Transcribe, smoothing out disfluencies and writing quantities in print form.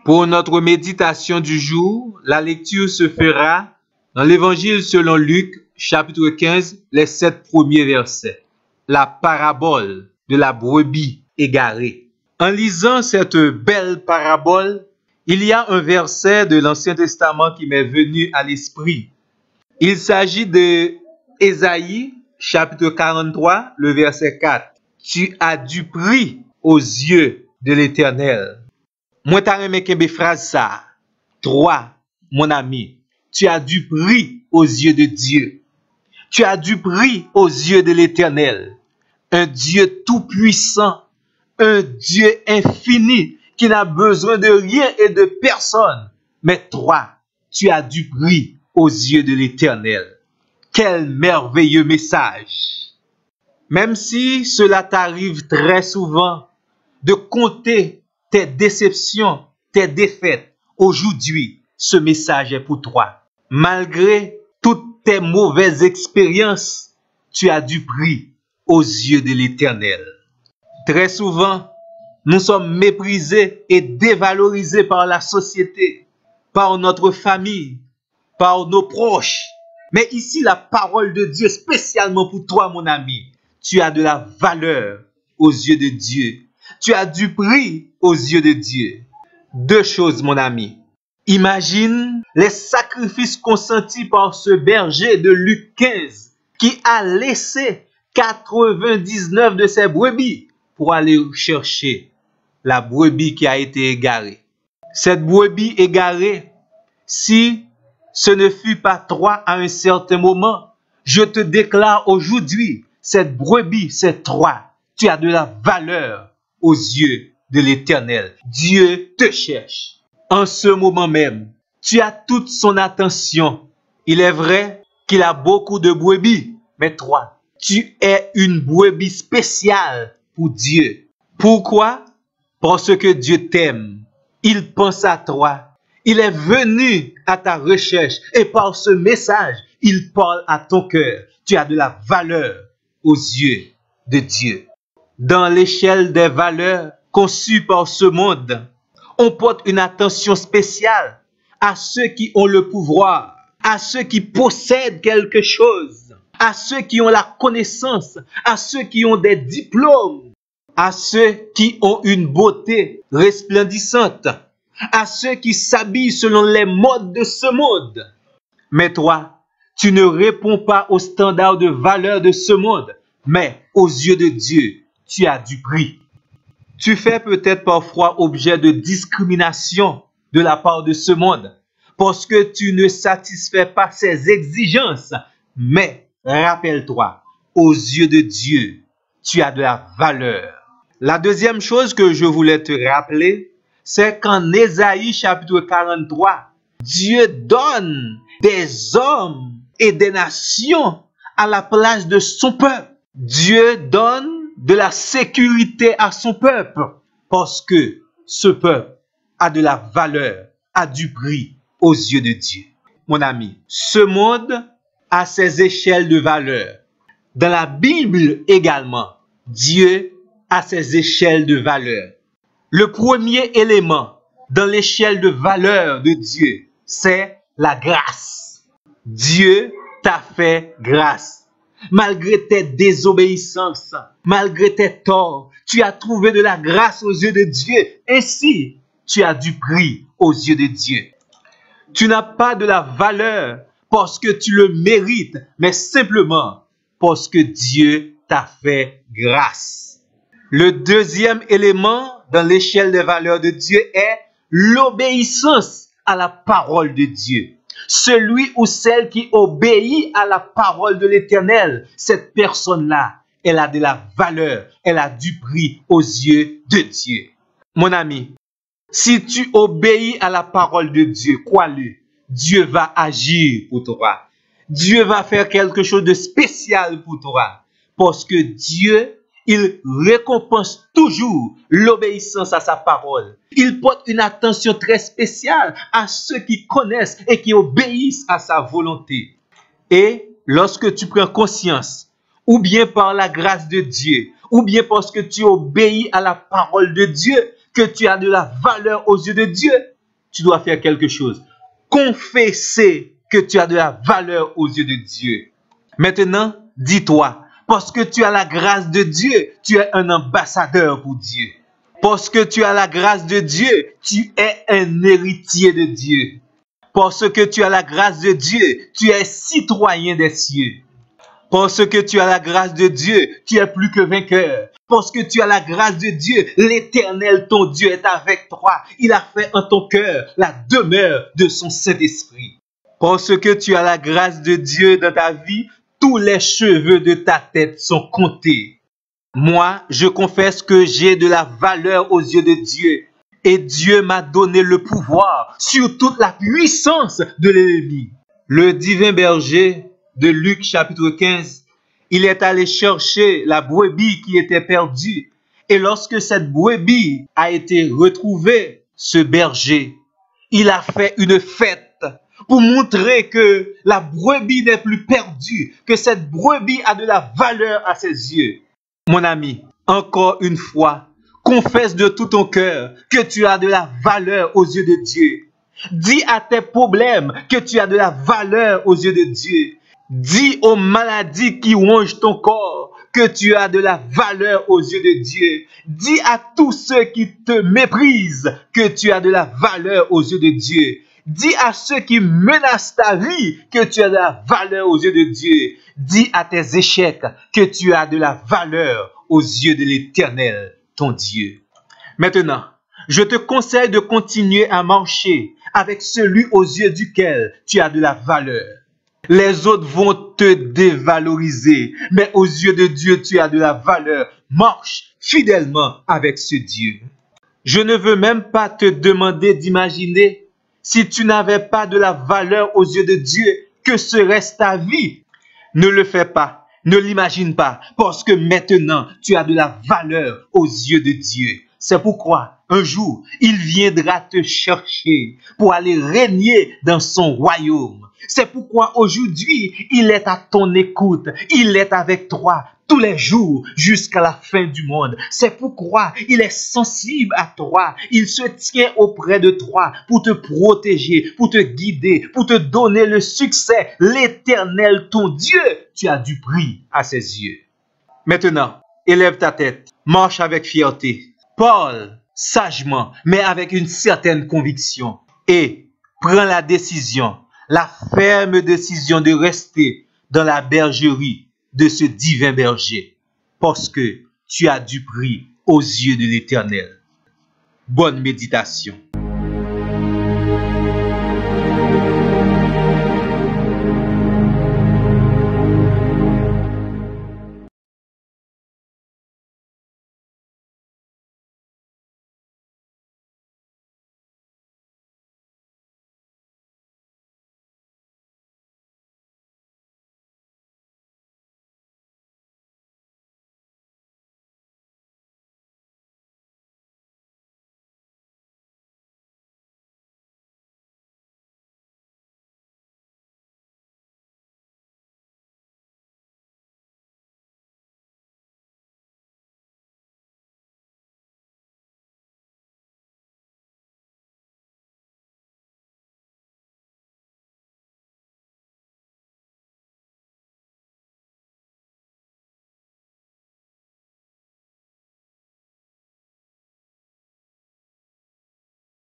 Pour notre méditation du jour, la lecture se fera dans l'Évangile selon Luc, chapitre 15, les 7 premiers versets. La parabole de la brebis égarée. En lisant cette belle parabole, il y a un verset de l'Ancien Testament qui m'est venu à l'esprit. Il s'agit de Ésaïe, chapitre 43, le verset 4. Tu as du prix aux yeux de l'Éternel. Moi, t'as aimé qu'une phrase ça. 3, mon ami, tu as du prix aux yeux de Dieu. Tu as du prix aux yeux de l'Éternel. Un Dieu tout-puissant, un Dieu infini qui n'a besoin de rien et de personne. Mais toi, tu as du prix aux yeux de l'Éternel. Quel merveilleux message! Même si cela t'arrive très souvent de compter tes déceptions, tes défaites, aujourd'hui, ce message est pour toi. Malgré toutes tes mauvaises expériences, tu as du prix aux yeux de l'Éternel. Très souvent, nous sommes méprisés et dévalorisés par la société, par notre famille, par nos proches. Mais ici, la parole de Dieu, spécialement pour toi, mon ami, tu as de la valeur aux yeux de Dieu. Tu as du prix aux yeux de Dieu. Deux choses, mon ami. Imagine les sacrifices consentis par ce berger de Luc 15 qui a laissé 99 de ses brebis pour aller chercher la brebis qui a été égarée. Cette brebis égarée, si ce ne fut pas toi à un certain moment, je te déclare aujourd'hui, cette brebis, c'est toi. Tu as de la valeur aux yeux de l'Éternel. Dieu te cherche. En ce moment même, tu as toute son attention. Il est vrai qu'il a beaucoup de brebis, mais toi, tu es une brebis spéciale pour Dieu. Pourquoi? Parce que Dieu t'aime. Il pense à toi. Il est venu à ta recherche et par ce message, il parle à ton cœur. Tu as de la valeur aux yeux de Dieu. Dans l'échelle des valeurs conçues par ce monde, on porte une attention spéciale à ceux qui ont le pouvoir, à ceux qui possèdent quelque chose, à ceux qui ont la connaissance, à ceux qui ont des diplômes, à ceux qui ont une beauté resplendissante, à ceux qui s'habillent selon les modes de ce monde. Mais toi, tu ne réponds pas aux standards de valeur de ce monde, mais aux yeux de Dieu, tu as du prix. Tu fais peut-être parfois objet de discrimination de la part de ce monde parce que tu ne satisfais pas ses exigences. Mais rappelle-toi, aux yeux de Dieu, tu as de la valeur. La deuxième chose que je voulais te rappeler, c'est qu'en Ésaïe chapitre 43, Dieu donne des hommes et des nations à la place de son peuple. Dieu donne de la sécurité à son peuple parce que ce peuple a de la valeur, a du prix aux yeux de Dieu. Mon ami, ce monde a ses échelles de valeur. Dans la Bible également, Dieu a ses échelles de valeur. Le premier élément dans l'échelle de valeur de Dieu, c'est la grâce. Dieu t'a fait grâce. Malgré tes désobéissances, malgré tes torts, tu as trouvé de la grâce aux yeux de Dieu. Ainsi, tu as du prix aux yeux de Dieu. Tu n'as pas de la valeur parce que tu le mérites, mais simplement parce que Dieu t'a fait grâce. Le deuxième élément dans l'échelle des valeurs de Dieu est l'obéissance à la parole de Dieu. Celui ou celle qui obéit à la parole de l'Éternel, cette personne-là, elle a de la valeur, elle a du prix aux yeux de Dieu. Mon ami, si tu obéis à la parole de Dieu, crois-le, Dieu va agir pour toi. Dieu va faire quelque chose de spécial pour toi. Parce que Dieu, il récompense toujours l'obéissance à sa parole. Il porte une attention très spéciale à ceux qui connaissent et qui obéissent à sa volonté. Et lorsque tu prends conscience, ou bien par la grâce de Dieu, ou bien parce que tu obéis à la parole de Dieu, que tu as de la valeur aux yeux de Dieu, tu dois faire quelque chose. Confesser que tu as de la valeur aux yeux de Dieu. Maintenant, dis-toi, parce que tu as la grâce de Dieu, tu es un ambassadeur pour Dieu. Parce que tu as la grâce de Dieu, tu es un héritier de Dieu. Parce que tu as la grâce de Dieu, tu es citoyen des cieux. Parce que tu as la grâce de Dieu, tu es plus que vainqueur. Parce que tu as la grâce de Dieu, l'Éternel, ton Dieu, est avec toi. Il a fait en ton cœur la demeure de son Saint-Esprit. Parce que tu as la grâce de Dieu dans ta vie, tous les cheveux de ta tête sont comptés. Moi, je confesse que j'ai de la valeur aux yeux de Dieu. Et Dieu m'a donné le pouvoir sur toute la puissance de l'ennemi. Le divin berger de Luc chapitre 15, il est allé chercher la brebis qui était perdue. Et lorsque cette brebis a été retrouvée, ce berger, il a fait une fête pour montrer que la brebis n'est plus perdue, que cette brebis a de la valeur à ses yeux. Mon ami, encore une fois, confesse de tout ton cœur que tu as de la valeur aux yeux de Dieu. Dis à tes problèmes que tu as de la valeur aux yeux de Dieu. Dis aux maladies qui rongent ton corps que tu as de la valeur aux yeux de Dieu. Dis à tous ceux qui te méprisent que tu as de la valeur aux yeux de Dieu. Dis à ceux qui menacent ta vie que tu as de la valeur aux yeux de Dieu. Dis à tes échecs que tu as de la valeur aux yeux de l'Éternel, ton Dieu. Maintenant, je te conseille de continuer à marcher avec celui aux yeux duquel tu as de la valeur. Les autres vont te dévaloriser, mais aux yeux de Dieu, tu as de la valeur. Marche fidèlement avec ce Dieu. Je ne veux même pas te demander d'imaginer si tu n'avais pas de la valeur aux yeux de Dieu, que serait ta vie? Ne le fais pas, ne l'imagine pas, parce que maintenant, tu as de la valeur aux yeux de Dieu. C'est pourquoi, un jour, il viendra te chercher pour aller régner dans son royaume. C'est pourquoi aujourd'hui, il est à ton écoute, il est avec toi tous les jours jusqu'à la fin du monde. C'est pourquoi il est sensible à toi, il se tient auprès de toi pour te protéger, pour te guider, pour te donner le succès. L'Éternel, ton Dieu, tu as du prix à ses yeux. Maintenant, élève ta tête, marche avec fierté, parle sagement, mais avec une certaine conviction et prends la décision, la ferme décision de rester dans la bergerie de ce divin berger, parce que tu as du prix aux yeux de l'Éternel. Bonne méditation.